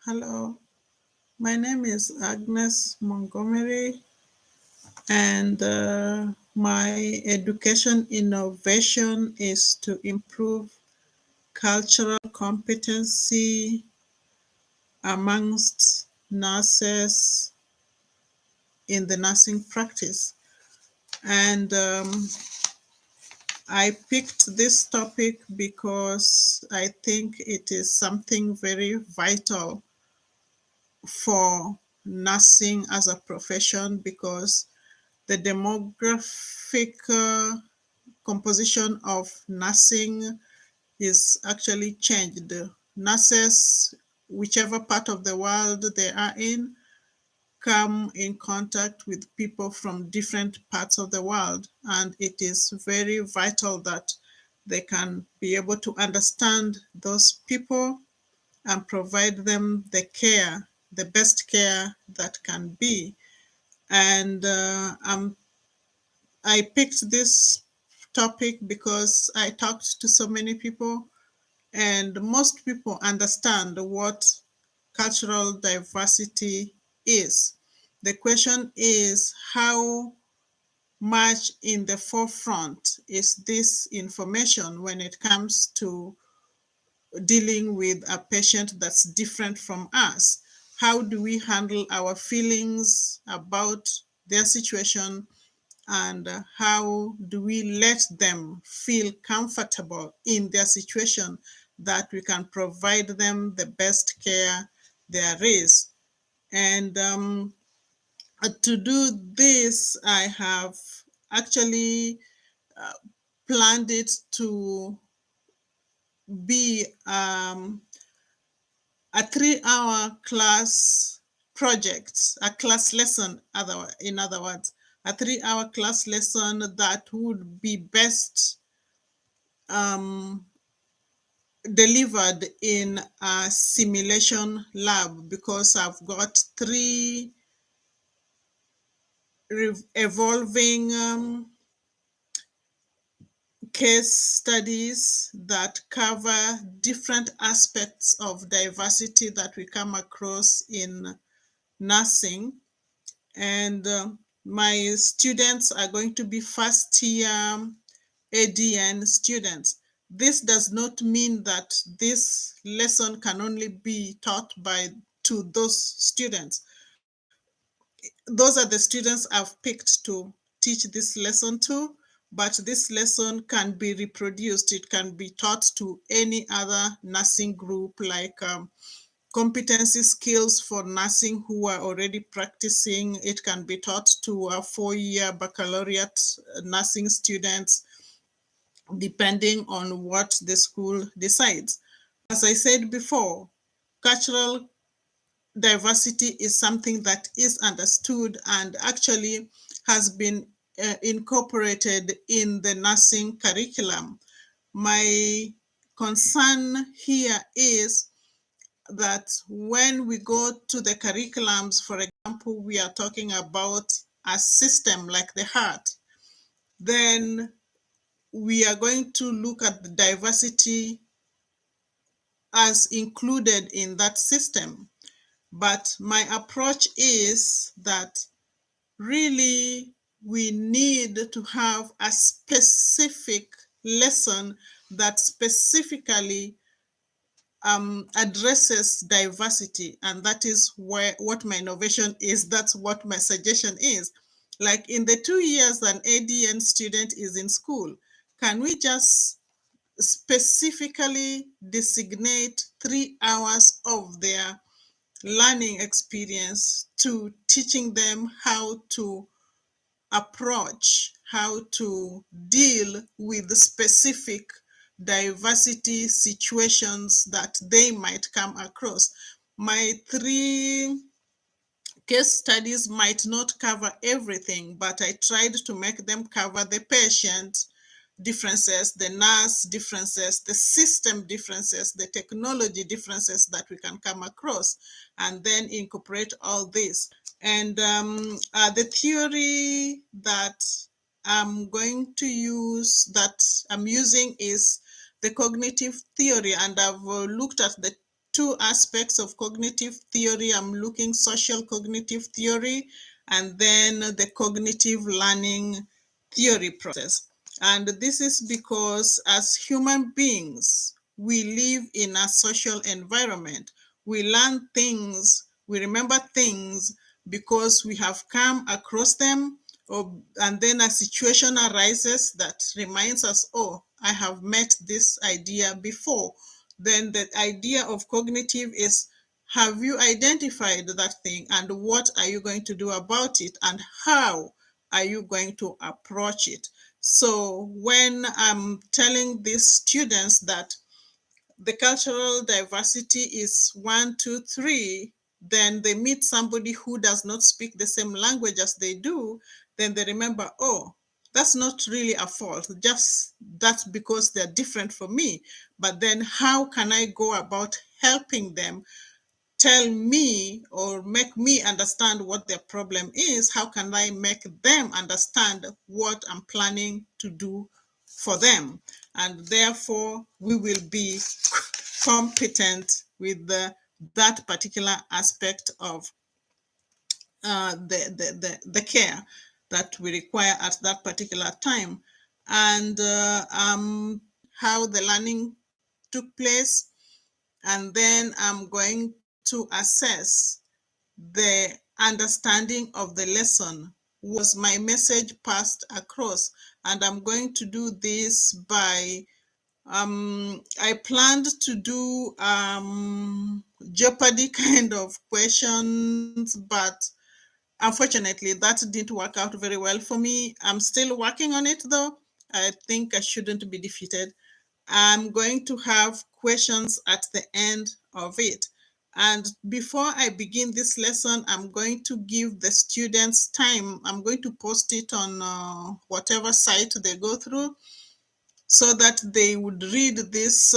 Hello, my name is Agnes Montgomery, and my education innovation is to improve cultural competency amongst nurses in the nursing practice. And I picked this topic because I think it is something very vital for nursing as a profession because the demographic composition of nursing is actually changed. Nurses, whichever part of the world they are in, come in contact with people from different parts of the world, and it is very vital that they can be able to understand those people and provide them the care, the best care that can be. And I picked this topic because I talked to so many people, and most people understand what cultural diversity is. The question is how much in the forefront is this information when it comes to dealing with a patient that's different from us? How do we handle our feelings about their situation, and how do we let them feel comfortable in their situation that we can provide them the best care there is? And to do this, I have actually planned it to be a 3 hour class project, a class lesson, in other words, a 3 hour class lesson that would be best um, delivered in a simulation lab because I've got three evolving case studies that cover different aspects of diversity that we come across in nursing. And my students are going to be first year ADN students. This does not mean that this lesson can only be taught by to those students. Those are the students I've picked to teach this lesson to, but this lesson can be reproduced. It can be taught to any other nursing group, like competency skills for nursing who are already practicing. It can be taught to a 4 year baccalaureate nursing students, depending on what the school decides. As I said before, cultural diversity is something that is understood and actually has been incorporated in the nursing curriculum. My concern here is that when we go to the curriculums, for example, we are talking about a system like the heart, then we are going to look at the diversity as included in that system. But my approach is that really we need to have a specific lesson that specifically addresses diversity, and that is where what my innovation is. That's what my suggestion is. Like in the 2 years an ADN student is in school, can we just specifically designate 3 hours of their learning experience to teaching them how to approach, how to deal with the specific diversity situations that they might come across? My three case studies might not cover everything, but I tried to make them cover the patient differences, the nurse differences, the system differences, the technology differences that we can come across, and then incorporate all this. And the theory that I'm going to use, that I'm using, is the cognitive theory, and I've looked at the two aspects of cognitive theory. I'm looking social cognitive theory and then the cognitive learning theory process. And this is because as human beings, we live in a social environment. We learn things, we remember things because we have come across them, and then a situation arises that reminds us, oh, I have met this idea before. Then the idea of cognitive is, have you identified that thing and what are you going to do about it and how are you going to approach it? So when I'm telling these students that the cultural diversity is 1, 2, 3, then they meet somebody who does not speak the same language as they do, then they remember, oh, that's not really a fault, just that's because they're different from me. But then how can I go about helping them tell me or make me understand what their problem is? How can I make them understand what I'm planning to do for them? And therefore, we will be competent with that particular aspect of the care that we require at that particular time. And how the learning took place. And then I'm going to assess the understanding of the lesson. Was my message passed across? And I'm going to do this by I planned to do Jeopardy kind of questions, but unfortunately that didn't work out very well for me. I'm still working on it though. I think I shouldn't be defeated. I'm going to have questions at the end of it. And before I begin this lesson, I'm going to give the students time. I'm going to post it on whatever site they go through so that they would read this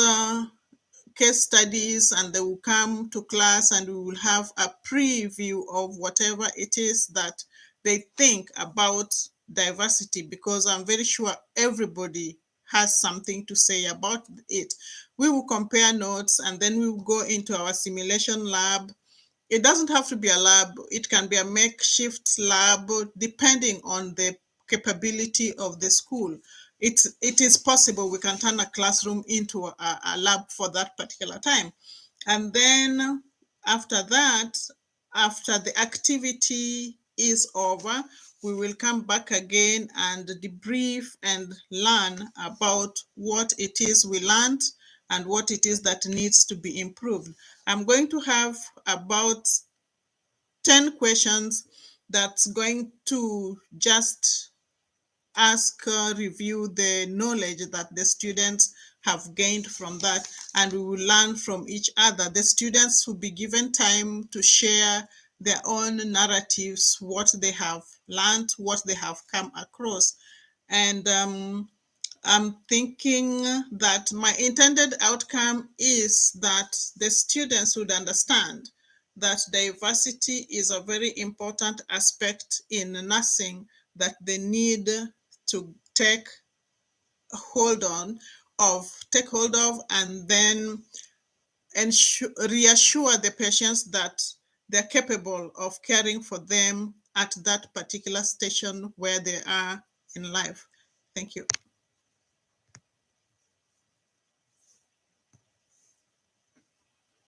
case studies and they will come to class and we will have a preview of whatever it is that they think about diversity, because I'm very sure everybody has something to say about it. We will compare notes and then we will go into our simulation lab. It doesn't have to be a lab, it can be a makeshift lab depending on the capability of the school. It is possible we can turn a classroom into a lab for that particular time. And then after that, after the activity is over, we will come back again and debrief and learn about what it is we learned and what it is that needs to be improved. I'm going to have about 10 questions that's going to just review the knowledge that the students have gained from that, and we will learn from each other. The students will be given time to share their own narratives, what they have learned, what they have come across. And I'm thinking that my intended outcome is that the students would understand that diversity is a very important aspect in nursing that they need to take hold of, and then reassure the patients that they're capable of caring for them at that particular station where they are in life. Thank you.